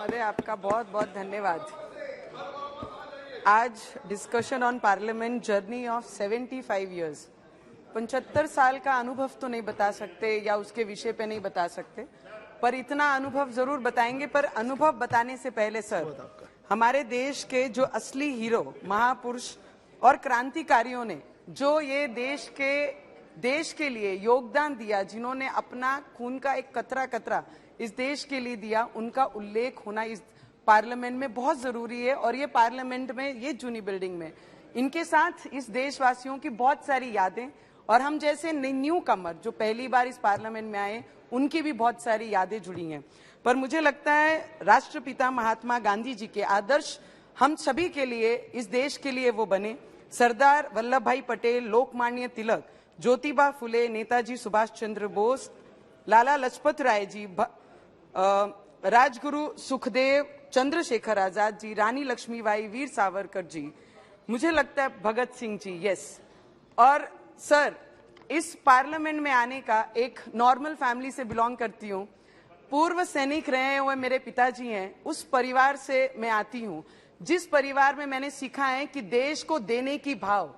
महोदय, आपका बहुत बहुत धन्यवाद। आज discussion on parliament journey of 75 years, 75 साल का अनुभव तो नहीं बता सकते या उसके विषय पे नहीं बता सकते, पर इतना अनुभव जरूर बताएंगे। पर अनुभव बताने से पहले सर, हमारे देश के जो असली हीरो, महापुरुष और क्रांतिकारियों ने जो ये देश के लिए योगदान दिया, जिन्होंने अपना खून का एक कतरा कतरा इस देश के लिए दिया, उनका उल्लेख होना इस पार्लियामेंट में बहुत जरूरी है। और ये पार्लियामेंट में, ये जूनी बिल्डिंग में, इनके साथ इस देशवासियों की बहुत सारी यादें, और हम जैसे न्यू कमर जो पहली बार इस पार्लियामेंट में आए, उनकी भी बहुत सारी यादें जुड़ी हैं। पर मुझे लगता है राष्ट्रपिता महात्मा गांधी जी के आदर्श हम सभी के लिए, इस देश के लिए वो बने। सरदार वल्लभ भाई पटेल, लोकमान्य तिलक, ज्योतिबा फुले, नेताजी सुभाष चंद्र बोस, लाला लाजपत राय जी, राजगुरु सुखदेव, चंद्रशेखर आजाद जी, रानी लक्ष्मीबाई, वीर सावरकर जी, मुझे लगता है भगत सिंह जी, यस। और सर, इस पार्लियामेंट में आने का, एक नॉर्मल फैमिली से बिलोंग करती हूँ, पूर्व सैनिक रहे हुए मेरे पिताजी हैं, उस परिवार से मैं आती हूँ, जिस परिवार में मैंने सीखा है कि देश को देने की भाव,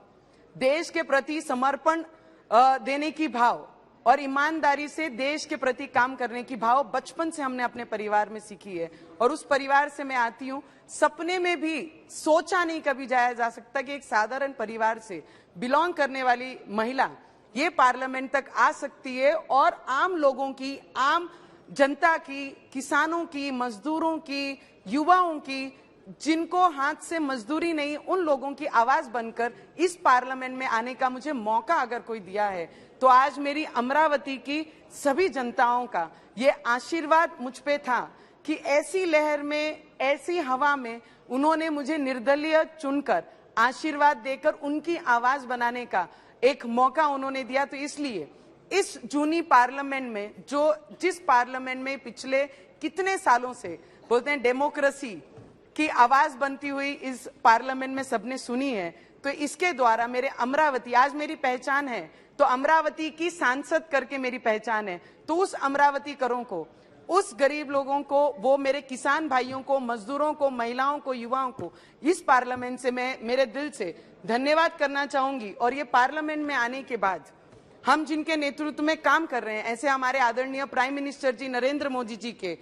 देश के प्रति समर्पण देने की भाव और ईमानदारी से देश के प्रति काम करने की भाव बचपन से हमने अपने परिवार में सीखी है। और उस परिवार से मैं आती हूँ। सपने में भी सोचा नहीं कभी जाया जा सकता कि एक साधारण परिवार से बिलोंग करने वाली महिला ये पार्लियामेंट तक आ सकती है और आम लोगों की, आम जनता की, किसानों की, मजदूरों की, युवाओं की, जिनको हाथ से मजदूरी नहीं, उन लोगों की आवाज बनकर इस पार्लियामेंट में आने का मुझे मौका अगर कोई दिया है, तो आज मेरी अमरावती की सभी जनताओं का ये आशीर्वाद मुझ पे था कि ऐसी लहर में, ऐसी हवा में उन्होंने मुझे निर्दलीय चुनकर, आशीर्वाद देकर उनकी आवाज बनाने का एक मौका उन्होंने दिया। तो इसलिए इस जूनी पार्लियामेंट में, जिस पार्लियामेंट में पिछले कितने सालों से बोलते हैं डेमोक्रेसी की आवाज बनती हुई इस पार्लियामेंट में सबने सुनी है, तो इसके द्वारा मेरे अमरावती, आज मेरी पहचान है तो अमरावती की सांसद करके मेरी पहचान है। तो उस अमरावतीकरों को, उस गरीब लोगों को, वो मेरे किसान भाइयों को, मजदूरों को, महिलाओं को, युवाओं को इस पार्लियामेंट से मैं मेरे दिल से धन्यवाद करना चाहूंगी। और ये पार्लियामेंट में आने के बाद हम जिनके नेतृत्व में काम कर रहे हैं, ऐसे हमारे आदरणीय प्राइम मिनिस्टर जी नरेंद्र मोदी जी के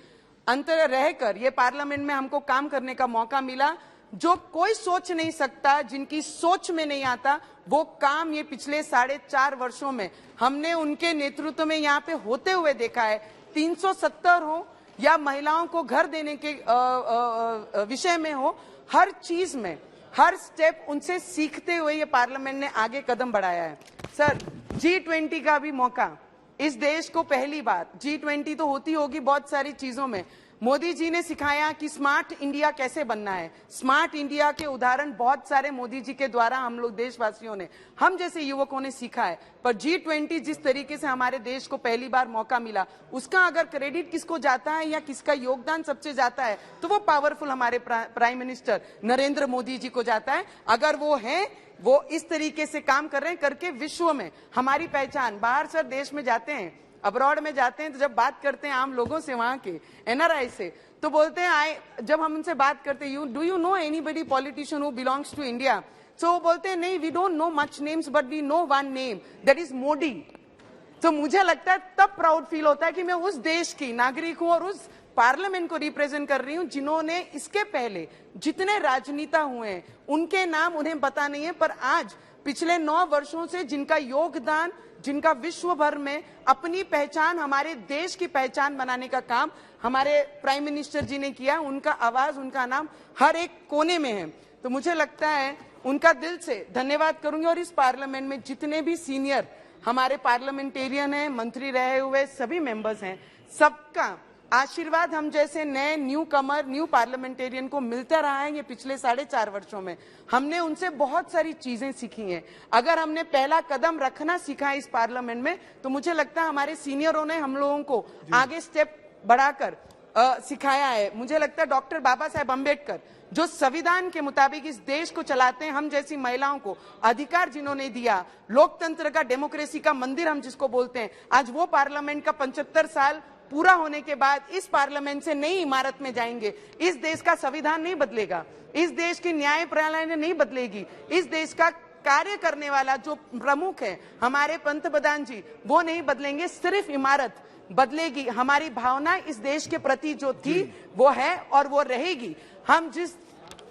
अंतर रहकर ये पार्लियामेंट में हमको काम करने का मौका मिला, जो कोई सोच नहीं सकता, जिनकी सोच में नहीं आता, वो काम ये पिछले 4.5 वर्षों में हमने उनके नेतृत्व में यहाँ पे होते हुए देखा है। 370 हो या महिलाओं को घर देने के विषय में हो, हर चीज में, हर स्टेप उनसे सीखते हुए ये पार्लियामेंट ने आगे कदम बढ़ाया है। सर, G20 का भी मौका इस देश को पहली बार, G20 तो होती होगी बहुत सारी चीजों में, मोदी जी ने सिखाया कि स्मार्ट इंडिया कैसे बनना है। स्मार्ट इंडिया के उदाहरण बहुत सारे मोदी जी के द्वारा हम लोग देशवासियों ने, हम जैसे युवकों ने सीखा है। पर G20 जिस तरीके से हमारे देश को पहली बार मौका मिला, उसका अगर क्रेडिट किसको जाता है या किसका योगदान सबसे जाता है, तो वो पावरफुल हमारे प्राइम मिनिस्टर नरेंद्र मोदी जी को जाता है। अगर वो है, वो इस तरीके से काम कर रहे हैं, करके विश्व में हमारी पहचान, बाहर सर देश में जाते हैं, अब्रॉड में जाते हैं, तो जब बात करते हैं आम लोगों से, वहां के NRI से, तो बोलते हैं, जब हम उनसे बात करते हैं, do you know anybody politician who belongs to India? So वो बोलते हैं, नहीं, we don't know much names but we know one name, that is Modi. तो मुझे लगता है तब प्राउड फील होता है कि मैं उस देश की नागरिक हूं और उस पार्लियामेंट को रिप्रेजेंट कर रही हूं, जिन्होंने इसके पहले जितने राजनेता हुए हैं, उनके नाम उन्हें पता नहीं है, पर आज पिछले 9 वर्षों से जिनका योगदान, जिनका विश्व भर में अपनी पहचान, हमारे देश की पहचान बनाने का काम हमारे प्राइम मिनिस्टर जी ने किया, उनका आवाज, उनका नाम हर एक कोने में है। तो मुझे लगता है उनका दिल से धन्यवाद करूंगी। और इस पार्लियामेंट में जितने भी सीनियर हमारे पार्लियामेंटेरियन हैं, मंत्री रहे हुए सभी मेंबर्स हैं, सबका आशीर्वाद हम जैसे नए न्यू कमर, न्यू पार्लियामेंटेरियन को मिलता रहा है। ये पिछले 4.5 वर्षों में हमने उनसे बहुत सारी चीजें सीखी हैं। अगर हमने पहला कदम रखना सीखा है इस पार्लियामेंट में, तो मुझे लगता है हमारे सीनियरों ने हम लोगों को आगे स्टेप बढ़ाकर सिखाया है। मुझे लगता है डॉक्टर बाबा साहेब अम्बेडकर जो संविधान के मुताबिक इस देश को चलाते हैं, हम जैसी महिलाओं को अधिकार जिन्होंने दिया, लोकतंत्र का, डेमोक्रेसी का मंदिर हम जिसको बोलते हैं, आज वो पार्लियामेंट का 75 साल पूरा होने के बाद इस पार्लियामेंट से नई इमारत में जाएंगे, इस देश का संविधान नहीं बदलेगा, इस देश की न्याय प्रणाली नहीं बदलेगी, इस देश का कार्य करने वाला जो प्रमुख है हमारे पंतप्रधान जी वो नहीं बदलेंगे, सिर्फ इमारत बदलेगी। हमारी भावना इस देश के प्रति जो थी वो है और वो रहेगी। हम जिस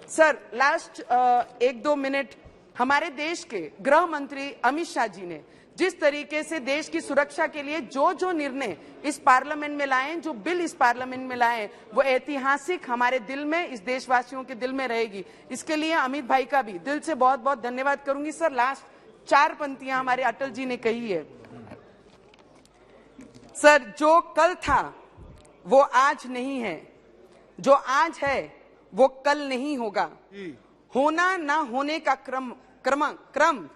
सर लास्ट 1-2 मिनट हमारे देश के गृह मंत्री अमित शाह जी ने जिस तरीके से देश की सुरक्षा के लिए जो जो निर्णय इस पार्लियामेंट में लाए, जो बिल इस पार्लियामेंट में लाए, वो ऐतिहासिक हमारे दिल में, इस देशवासियों के दिल में रहेगी। इसके लिए अमित भाई का भी दिल से बहुत बहुत धन्यवाद करूंगी। सर लास्ट 4 पंक्तियां हमारे अटल जी ने कही है। सर जो कल था वो आज नहीं है, जो आज है वो कल नहीं होगा, होना ना होने का क्रम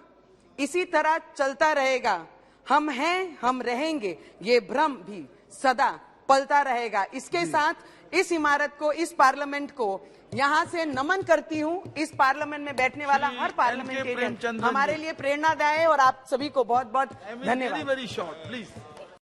इसी तरह चलता रहेगा। हम हैं, हम रहेंगे, ये भ्रम भी सदा पलता रहेगा। इसके साथ इस इमारत को, इस पार्लियामेंट को यहां से नमन करती हूं। इस पार्लियामेंट में बैठने वाला हर पार्लियामेंटेरियन हमारे लिए प्रेरणादायी है और आप सभी को बहुत बहुत धन्यवाद।